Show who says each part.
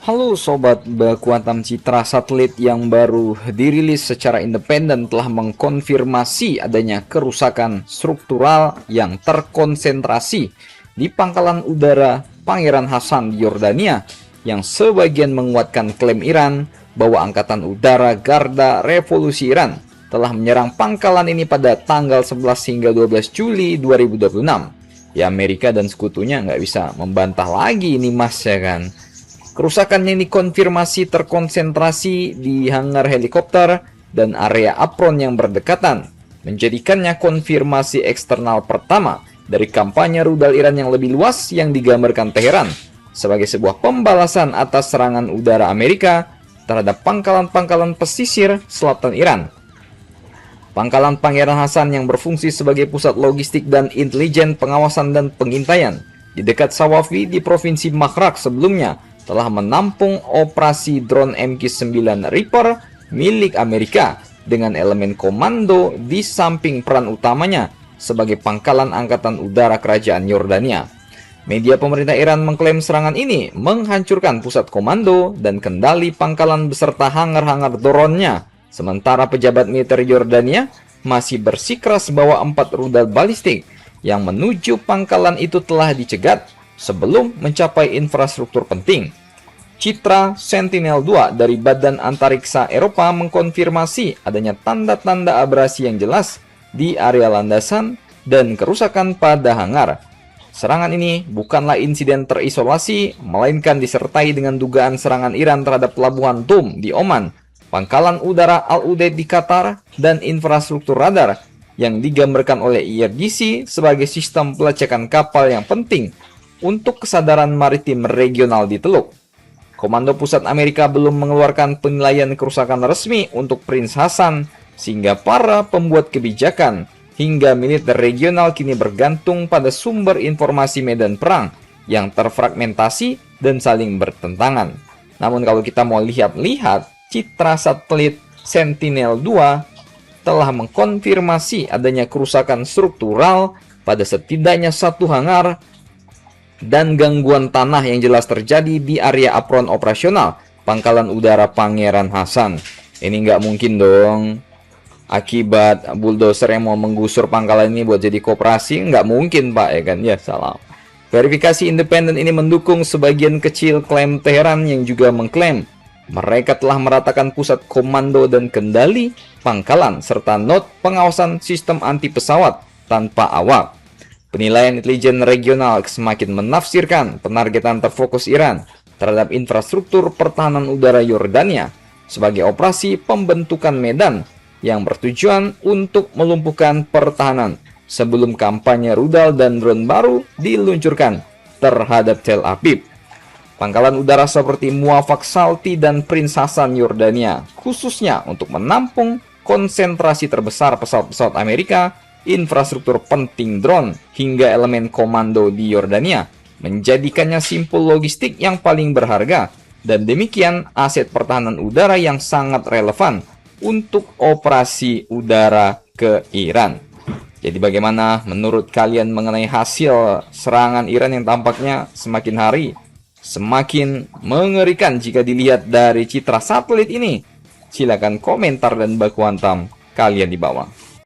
Speaker 1: Halo Sobat Baku Hantam, citra satelit yang baru dirilis secara independen telah mengkonfirmasi adanya kerusakan struktural yang terkonsentrasi di pangkalan udara Pangeran Hassan di Yordania, yang sebagian menguatkan klaim Iran bahwa Angkatan Udara Garda Revolusi Iran telah menyerang pangkalan ini pada tanggal 11 hingga 12 Juli 2026. Ya, Amerika dan sekutunya nggak bisa membantah lagi ini mas, ya kan. Kerusakannya ini konfirmasi terkonsentrasi di hangar helikopter dan area apron yang berdekatan, menjadikannya konfirmasi eksternal pertama dari kampanye rudal Iran yang lebih luas yang digambarkan Teheran sebagai sebuah pembalasan atas serangan udara Amerika terhadap pangkalan-pangkalan pesisir selatan Iran. Pangkalan Pangeran Hassan yang berfungsi sebagai pusat logistik dan intelijen pengawasan dan pengintaian di dekat Sawafi di Provinsi Makrak sebelumnya telah menampung operasi drone MQ-9 Reaper milik Amerika dengan elemen komando di samping peran utamanya sebagai pangkalan angkatan udara kerajaan Yordania. Media pemerintah Iran mengklaim serangan ini menghancurkan pusat komando dan kendali pangkalan beserta hangar-hangar drone-nya, sementara pejabat militer Yordania masih bersikeras bahwa 4 rudal balistik yang menuju pangkalan itu telah dicegat sebelum mencapai infrastruktur penting. Citra Sentinel-2 dari Badan Antariksa Eropa mengkonfirmasi adanya tanda-tanda abrasi yang jelas di area landasan dan kerusakan pada hangar. Serangan ini bukanlah insiden terisolasi, melainkan disertai dengan dugaan serangan Iran terhadap pelabuhan Dum di Oman, pangkalan udara Al-Udeid di Qatar, dan infrastruktur radar yang digambarkan oleh IRGC sebagai sistem pelacakan kapal yang penting untuk kesadaran maritim regional di Teluk. Komando Pusat Amerika belum mengeluarkan penilaian kerusakan resmi untuk Prince Hassan, sehingga para pembuat kebijakan hingga militer regional kini bergantung pada sumber informasi medan perang yang terfragmentasi dan saling bertentangan. Namun kalau kita mau lihat-lihat, citra satelit Sentinel-2 telah mengkonfirmasi adanya kerusakan struktural pada setidaknya satu hangar dan gangguan tanah yang jelas terjadi di area apron operasional pangkalan udara Pangeran Hassan. Ini nggak mungkin dong akibat bulldozer yang mau menggusur pangkalan ini buat jadi koperasi. Nggak mungkin pak, ya kan? Ya salah. Verifikasi independen ini mendukung sebagian kecil klaim Teheran yang juga mengklaim mereka telah meratakan pusat komando dan kendali pangkalan serta not pengawasan sistem anti pesawat tanpa awak. Penilaian intelijen regional semakin menafsirkan penargetan terfokus Iran terhadap infrastruktur pertahanan udara Yordania sebagai operasi pembentukan medan yang bertujuan untuk melumpuhkan pertahanan sebelum kampanye rudal dan drone baru diluncurkan terhadap Tel Aviv. Pangkalan udara seperti Muwafaq Salti dan Prince Hassan Yordania khususnya untuk menampung konsentrasi terbesar pesawat-pesawat Amerika, infrastruktur penting drone, hingga elemen komando di Yordania, menjadikannya simpul logistik yang paling berharga, dan demikian aset pertahanan udara yang sangat relevan untuk operasi udara ke Iran. Jadi bagaimana menurut kalian mengenai hasil serangan Iran yang tampaknya semakin hari semakin mengerikan jika dilihat dari citra satelit ini? Silakan komentar dan baku hantam kalian di bawah.